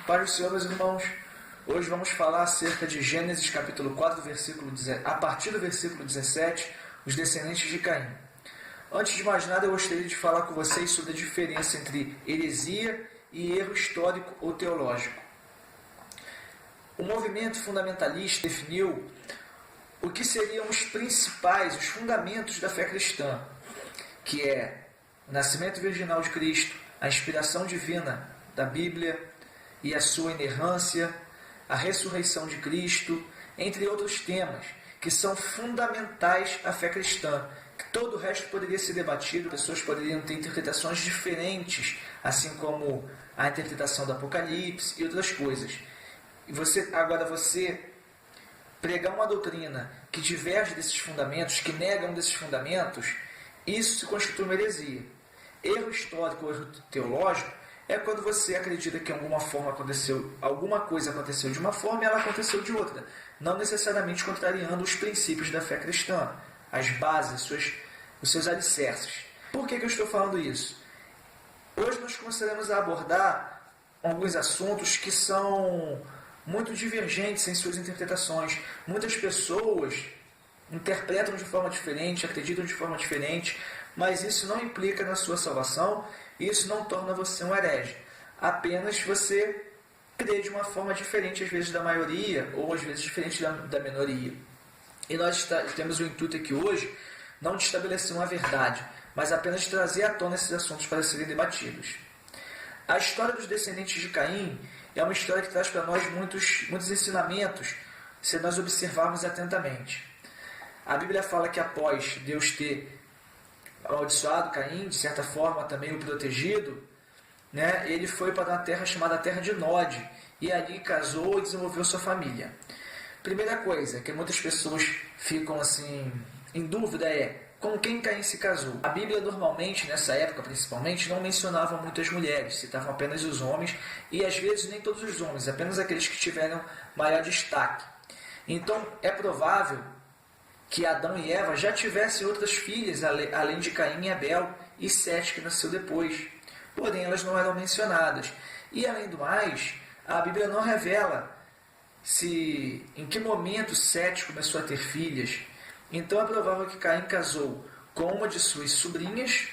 Pai do Senhor, meus irmãos, hoje vamos falar acerca de Gênesis capítulo 4, a partir do versículo 17, os descendentes de Caim. Antes de mais nada, eu gostaria de falar com vocês sobre a diferença entre heresia e erro histórico ou teológico. O movimento fundamentalista definiu o que seriam os principais, os fundamentos da fé cristã, que é o nascimento virginal de Cristo, a inspiração divina da Bíblia e a sua inerrância, a ressurreição de Cristo, entre outros temas que são fundamentais à fé cristã. Que todo o resto poderia ser debatido, pessoas poderiam ter interpretações diferentes, assim como a interpretação do Apocalipse e outras coisas. E você pregar uma doutrina que diverge desses fundamentos, que nega um desses fundamentos, isso se constitui uma heresia. Erro histórico ou erro teológico é quando você acredita que alguma coisa aconteceu de uma forma e ela aconteceu de outra, não necessariamente contrariando os princípios da fé cristã, as bases, os seus alicerces. Por que eu estou falando isso? Hoje nós começaremos a abordar alguns assuntos que são muito divergentes em suas interpretações. Muitas pessoas interpretam de forma diferente, acreditam de forma diferente, mas isso não implica na sua salvação, isso não torna você um herege. Apenas você crê de uma forma diferente, às vezes da maioria, ou às vezes diferente da minoria. E nós temos o intuito aqui hoje, não de estabelecer uma verdade, mas apenas de trazer à tona esses assuntos para serem debatidos. A história dos descendentes de Caim é uma história que traz para nós muitos ensinamentos, se nós observarmos atentamente. A Bíblia fala que após Deus ter amaldiçoado Caim, de certa forma também o protegido, ele foi para uma terra chamada Terra de Nod, e ali casou e desenvolveu sua família. Primeira coisa que muitas pessoas ficam assim em dúvida é com quem Caim se casou. A Bíblia normalmente, nessa época principalmente, não mencionava muitas mulheres, citavam apenas os homens, e às vezes nem todos os homens, apenas aqueles que tiveram maior destaque. Então é provável que Adão e Eva já tivessem outras filhas, além de Caim e Abel, e Sete, que nasceu depois. Porém, elas não eram mencionadas. E, além do mais, a Bíblia não revela em que momento Sete começou a ter filhas. Então, é provável que Caim casou com uma de suas sobrinhas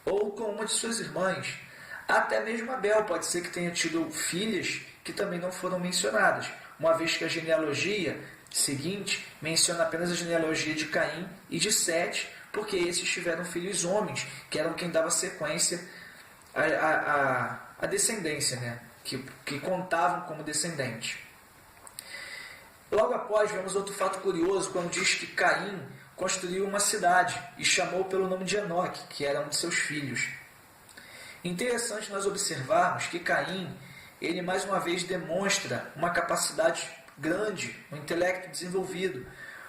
ou com uma de suas irmãs. Até mesmo Abel pode ser que tenha tido filhas que também não foram mencionadas, uma vez que a genealogia seguinte menciona apenas a genealogia de Caim e de Sete, porque esses tiveram filhos homens, que eram quem dava sequência à descendência, que contavam como descendente. Logo após, vemos outro fato curioso, quando diz que Caim construiu uma cidade e chamou pelo nome de Enoque, que era um de seus filhos. Interessante nós observarmos que Caim, ele mais uma vez demonstra uma capacidade grande, um intelecto desenvolvido,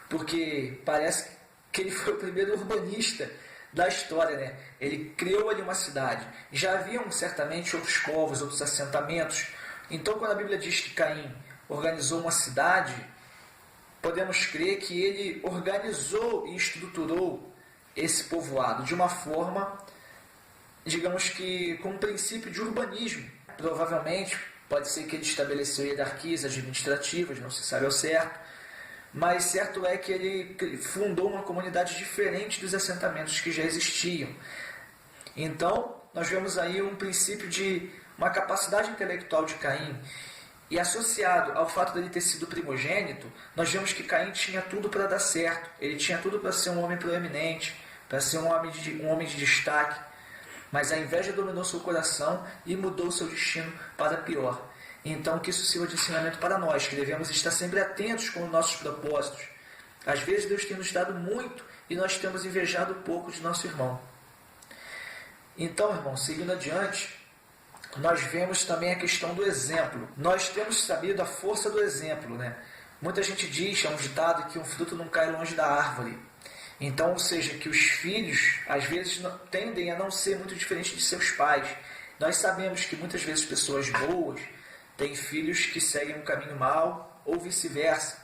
porque parece que ele foi o primeiro urbanista da história, Ele criou ali uma cidade. Já haviam certamente outros povos, outros assentamentos. Então, quando a Bíblia diz que Caim organizou uma cidade, podemos crer que ele organizou e estruturou esse povoado de uma forma, digamos que com um princípio de urbanismo. Provavelmente pode ser que ele estabeleceu hierarquias administrativas, não se sabe ao certo, mas certo é que ele fundou uma comunidade diferente dos assentamentos que já existiam. Então, nós vemos aí um princípio de uma capacidade intelectual de Caim, e associado ao fato de ele ter sido primogênito, nós vemos que Caim tinha tudo para dar certo, ele tinha tudo para ser um homem proeminente, para ser um homem de destaque, mas a inveja dominou seu coração e mudou seu destino para pior. Então, que isso sirva de ensinamento para nós, que devemos estar sempre atentos com os nossos propósitos. Às vezes Deus tem nos dado muito e nós temos invejado pouco de nosso irmão. Então, irmão, seguindo adiante, nós vemos também a questão do exemplo. Nós temos sabido a força do exemplo, Muita gente diz, é um ditado, que um fruto não cai longe da árvore. Então, ou seja, que os filhos, às vezes, tendem a não ser muito diferentes de seus pais. Nós sabemos que muitas vezes pessoas boas têm filhos que seguem um caminho mau, ou vice-versa.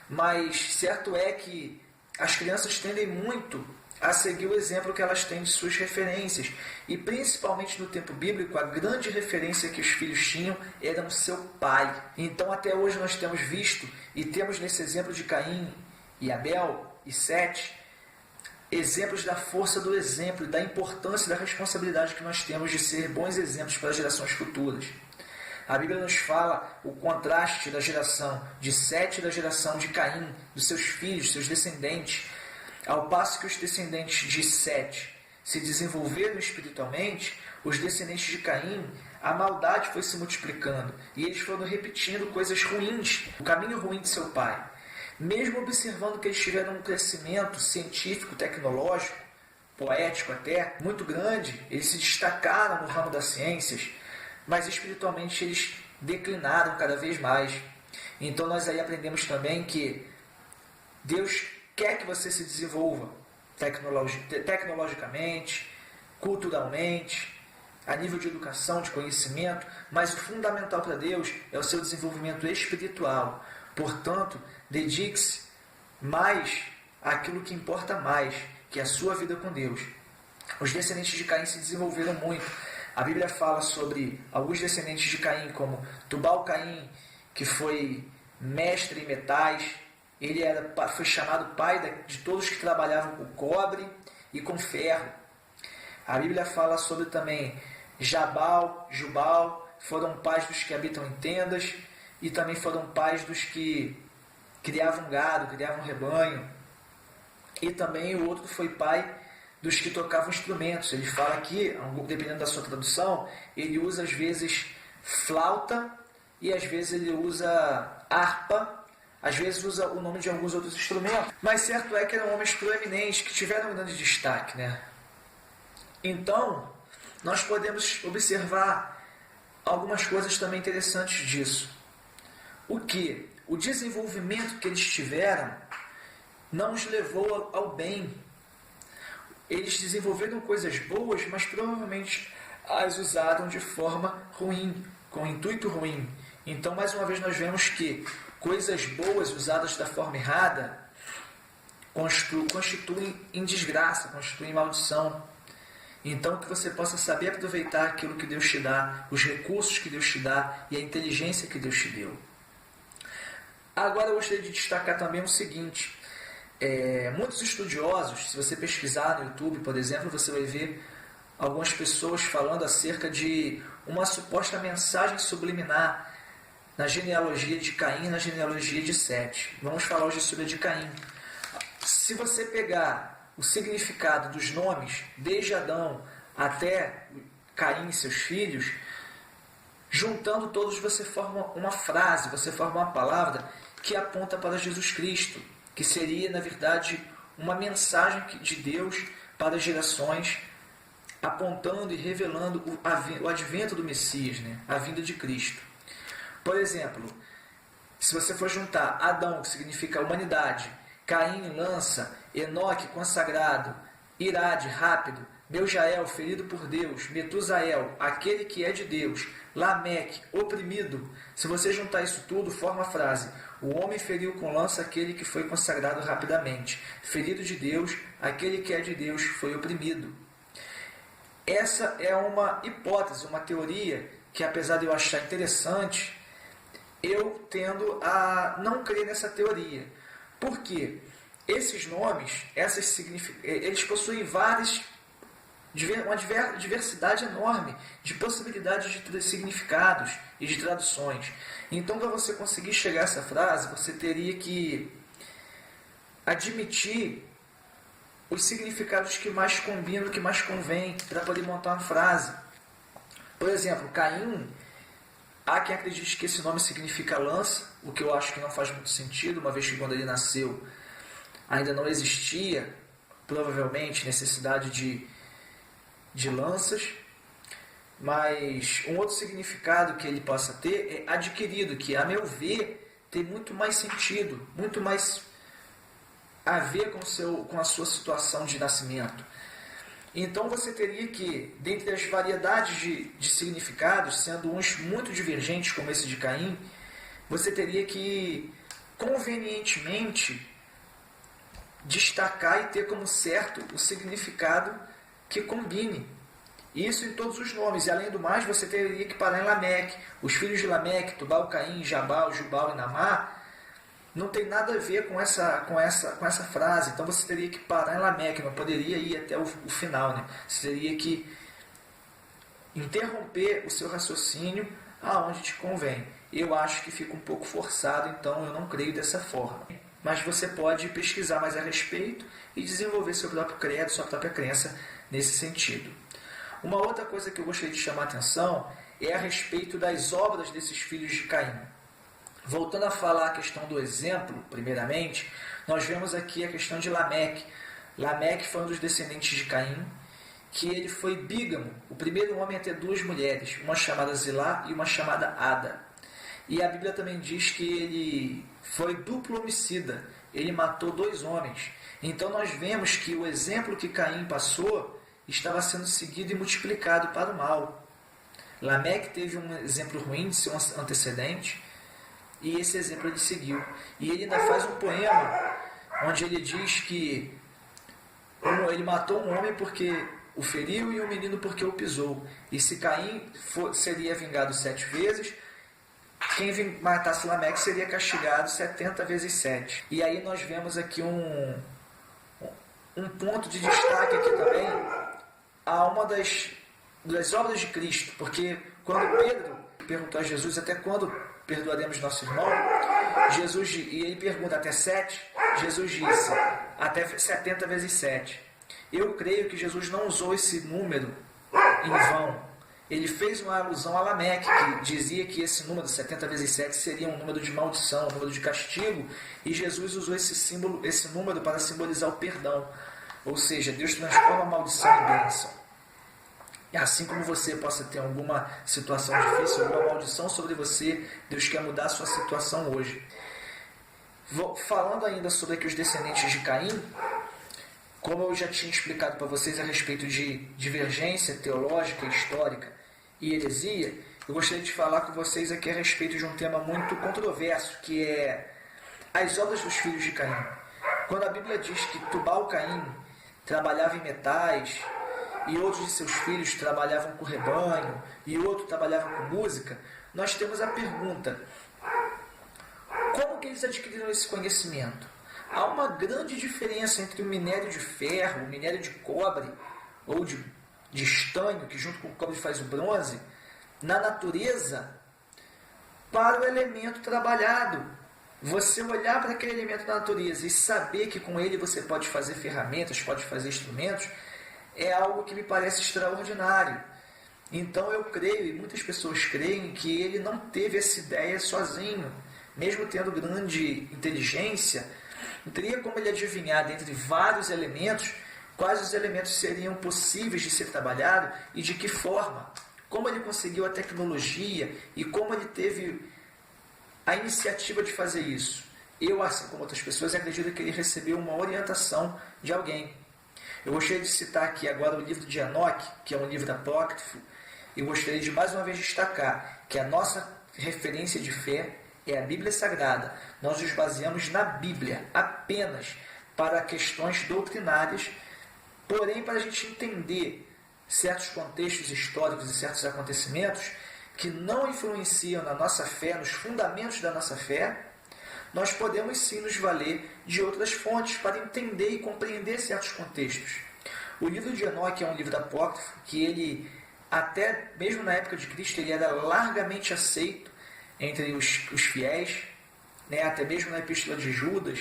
Mas certo é que as crianças tendem muito a seguir o exemplo que elas têm de suas referências. E principalmente no tempo bíblico, a grande referência que os filhos tinham era o seu pai. Então até hoje nós temos visto e temos nesse exemplo de Caim e Abel e Sete, exemplos da força do exemplo e da importância e da responsabilidade que nós temos de ser bons exemplos para as gerações futuras. A Bíblia nos fala o contraste da geração de Sete e da geração de Caim, dos seus filhos, seus descendentes. Ao passo que os descendentes de Sete se desenvolveram espiritualmente, os descendentes de Caim, a maldade foi se multiplicando e eles foram repetindo coisas ruins, o caminho ruim de seu pai. Mesmo observando que eles tiveram um crescimento científico, tecnológico, poético até, muito grande, eles se destacaram no ramo das ciências, mas espiritualmente eles declinaram cada vez mais. Então nós aí aprendemos também que Deus quer que você se desenvolva tecnologicamente, culturalmente, a nível de educação, de conhecimento, mas o fundamental para Deus é o seu desenvolvimento espiritual. Portanto, dedique-se mais àquilo que importa mais, que é a sua vida com Deus. Os descendentes de Caim se desenvolveram muito. A Bíblia fala sobre alguns descendentes de Caim, como Tubal-Caim, que foi mestre em metais. Ele foi chamado pai de todos que trabalhavam com cobre e com ferro. A Bíblia fala sobre também Jabal, Jubal, foram pais dos que habitam em tendas e também foram pais dos que criavam gado, criavam rebanho. E também o outro foi pai dos que tocavam instrumentos. Ele fala aqui, dependendo da sua tradução, ele usa às vezes flauta e às vezes ele usa harpa, às vezes usa o nome de alguns outros instrumentos. Mas certo é que eram homens proeminentes, que tiveram um grande destaque, né? Então, nós podemos observar algumas coisas também interessantes disso. O que? O desenvolvimento que eles tiveram não os levou ao bem. Eles desenvolveram coisas boas, mas provavelmente as usaram de forma ruim, com intuito ruim. Então, mais uma vez, nós vemos que coisas boas usadas da forma errada constituem em desgraça, constituem maldição. Então, que você possa saber aproveitar aquilo que Deus te dá, os recursos que Deus te dá e a inteligência que Deus te deu. Agora, eu gostaria de destacar também o seguinte. Muitos estudiosos, se você pesquisar no YouTube, por exemplo, você vai ver algumas pessoas falando acerca de uma suposta mensagem subliminar na genealogia de Caim e na genealogia de Sete. Vamos falar hoje sobre a de Caim. Se você pegar o significado dos nomes, desde Adão até Caim e seus filhos, juntando todos você forma uma frase, você forma uma palavra que aponta para Jesus Cristo, que seria, na verdade, uma mensagem de Deus para as gerações, apontando e revelando o advento do Messias, né? A vinda de Cristo. Por exemplo, se você for juntar Adão, que significa humanidade, Caim, lança, Enoque, consagrado, Irade, rápido, Meujael, ferido por Deus, Metusael, aquele que é de Deus, Lameque, oprimido, se você juntar isso tudo, forma a frase: o homem feriu com lança aquele que foi consagrado rapidamente. Ferido de Deus, aquele que é de Deus foi oprimido. Essa é uma hipótese, uma teoria que, apesar de eu achar interessante, eu tendo a não crer nessa teoria. Por quê? Esses nomes, eles possuem uma diversidade enorme de possibilidades de significados e de traduções. Então, para você conseguir chegar a essa frase, você teria que admitir os significados que mais combinam, que mais convém, para poder montar uma frase. Por exemplo, Caim, há quem acredite que esse nome significa lança, o que eu acho que não faz muito sentido, uma vez que quando ele nasceu ainda não existia, provavelmente, necessidade de lanças. Mas um outro significado que ele possa ter é adquirido, que, a meu ver, tem muito mais sentido, muito mais a ver com a sua situação de nascimento. Então você teria que, dentre as variedades de significados, sendo uns muito divergentes, como esse de Caim, você teria que convenientemente destacar e ter como certo o significado que combine. Isso em todos os nomes. E além do mais, você teria que parar em Lameque. Os filhos de Lameque, Tubal, Caim, Jabal, Jubal e Namá, não tem nada a ver com essa frase. Então você teria que parar em Lameque, não poderia ir até o final. Né? Você teria que interromper o seu raciocínio aonde te convém. Eu acho que fica um pouco forçado, então eu não creio dessa forma. Mas você pode pesquisar mais a respeito e desenvolver seu próprio credo, sua própria crença nesse sentido. Uma outra coisa que eu gostaria de chamar a atenção é a respeito das obras desses filhos de Caim. Voltando a falar a questão do exemplo, primeiramente, nós vemos aqui a questão de Lameque. Lameque foi um dos descendentes de Caim, que ele foi bígamo, o primeiro homem a ter duas mulheres, uma chamada Zilá e uma chamada Ada. E a Bíblia também diz que ele foi duplo homicida, ele matou 2 homens. Então nós vemos que o exemplo que Caim passou estava sendo seguido e multiplicado para o mal. Lameque teve um exemplo ruim de seu antecedente, e esse exemplo ele seguiu. E ele ainda faz um poema onde ele diz que ele matou um homem porque o feriu e um menino porque o pisou. E se Caim seria vingado 7 vezes, quem matasse Lameque seria castigado 70 vezes 7. E aí nós vemos aqui um ponto de destaque aqui também a uma das obras de Cristo. Porque quando Pedro perguntou a Jesus até quando perdoaremos nosso irmão, e ele pergunta até 7, Jesus disse até 70 vezes 7. Eu creio que Jesus não usou esse número em vão. Ele fez uma alusão a Lameque, que dizia que esse número, 70 vezes 7, seria um número de maldição, um número de castigo, e Jesus usou esse número para simbolizar o perdão. Ou seja, Deus transforma a maldição em bênção. E assim como você possa ter alguma situação difícil, alguma maldição sobre você, Deus quer mudar a sua situação hoje. Falando ainda sobre aqui os descendentes de Caim, como eu já tinha explicado para vocês a respeito de divergência teológica, histórica e heresia, eu gostaria de falar com vocês aqui a respeito de um tema muito controverso, que é as obras dos filhos de Caim. Quando a Bíblia diz que Tubal-Caim trabalhava em metais, e outros de seus filhos trabalhavam com rebanho, e outro trabalhava com música, nós temos a pergunta: como que eles adquiriram esse conhecimento? Há uma grande diferença entre o minério de ferro, o minério de cobre, ou de estanho, que junto com o cobre faz o bronze, na natureza, para o elemento trabalhado. Você olhar para aquele elemento da natureza e saber que com ele você pode fazer ferramentas, pode fazer instrumentos, é algo que me parece extraordinário. Então eu creio, e muitas pessoas creem, que ele não teve essa ideia sozinho. Mesmo tendo grande inteligência, não teria como ele adivinhar, dentre vários elementos, quais os elementos seriam possíveis de ser trabalhados e de que forma. Como ele conseguiu a tecnologia e como ele teve a iniciativa de fazer isso. Eu, assim como outras pessoas, acredito que ele recebeu uma orientação de alguém. Eu gostaria de citar aqui agora o livro de Enoque, que é um livro apócrifo, e gostaria de mais uma vez destacar que a nossa referência de fé é a Bíblia Sagrada. Nós nos baseamos na Bíblia apenas para questões doutrinárias, porém para a gente entender certos contextos históricos e certos acontecimentos que não influenciam na nossa fé, nos fundamentos da nossa fé, nós podemos sim nos valer de outras fontes para entender e compreender certos contextos. O livro de Enoque é um livro apócrifo que ele, até mesmo na época de Cristo, ele era largamente aceito entre os fiéis, né? Até mesmo na Epístola de Judas,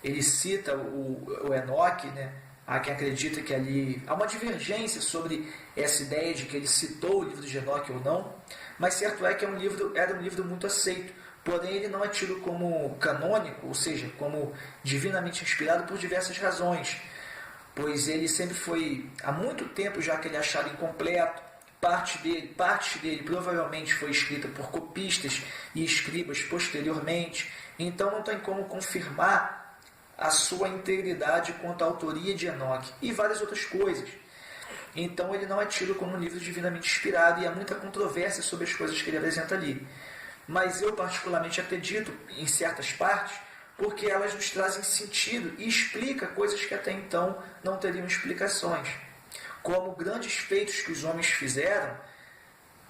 ele cita o Enoque, né? Há quem acredita que ali há uma divergência sobre essa ideia de que ele citou o livro de Enoque ou não, mas certo é que era um livro muito aceito, porém ele não é tido como canônico, ou seja, como divinamente inspirado por diversas razões, pois ele sempre foi, há muito tempo já que ele é achado incompleto, parte dele provavelmente foi escrita por copistas e escribas posteriormente, então não tem como confirmar a sua integridade quanto à autoria de Enoque e várias outras coisas. Então ele não é tido como um livro divinamente inspirado e há muita controvérsia sobre as coisas que ele apresenta ali. Mas eu particularmente acredito, em certas partes, porque elas nos trazem sentido e explicam coisas que até então não teriam explicações. Como grandes feitos que os homens fizeram,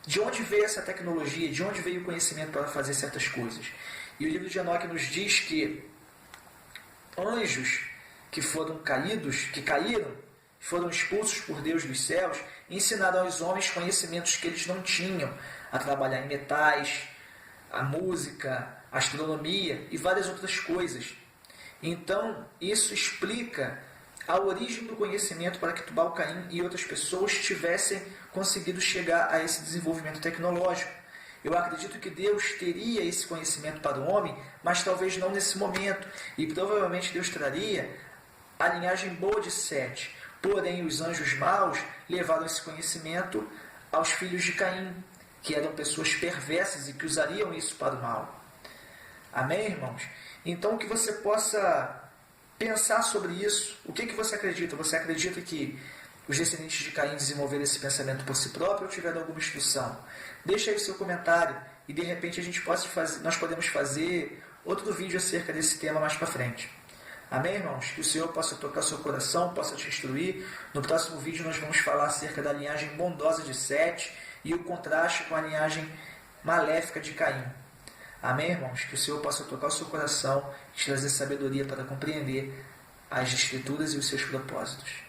de onde veio essa tecnologia, de onde veio o conhecimento para fazer certas coisas. E o livro de Enoque nos diz que anjos que foram caídos, que caíram, foram expulsos por Deus dos céus, ensinaram aos homens conhecimentos que eles não tinham, a trabalhar em metais, a música, a astronomia e várias outras coisas. Então, isso explica a origem do conhecimento para que Tubal-Caim e outras pessoas tivessem conseguido chegar a esse desenvolvimento tecnológico. Eu acredito que Deus teria esse conhecimento para o homem, mas talvez não nesse momento. E provavelmente Deus traria a linhagem boa de Sete. Porém, os anjos maus levaram esse conhecimento aos filhos de Caim, que eram pessoas perversas e que usariam isso para o mal. Amém, irmãos? Então, que você possa pensar sobre isso. O que você acredita? Você acredita que os descendentes de Caim desenvolveram esse pensamento por si próprio ou tiveram alguma instrução? Deixa aí o seu comentário e de repente nós podemos fazer outro vídeo acerca desse tema mais para frente. Amém, irmãos? Que o Senhor possa tocar o seu coração, possa te instruir. No próximo vídeo nós vamos falar acerca da linhagem bondosa de Sete e o contraste com a linhagem maléfica de Caim. Amém, irmãos? Que o Senhor possa tocar o seu coração e te trazer sabedoria para compreender as Escrituras e os seus propósitos.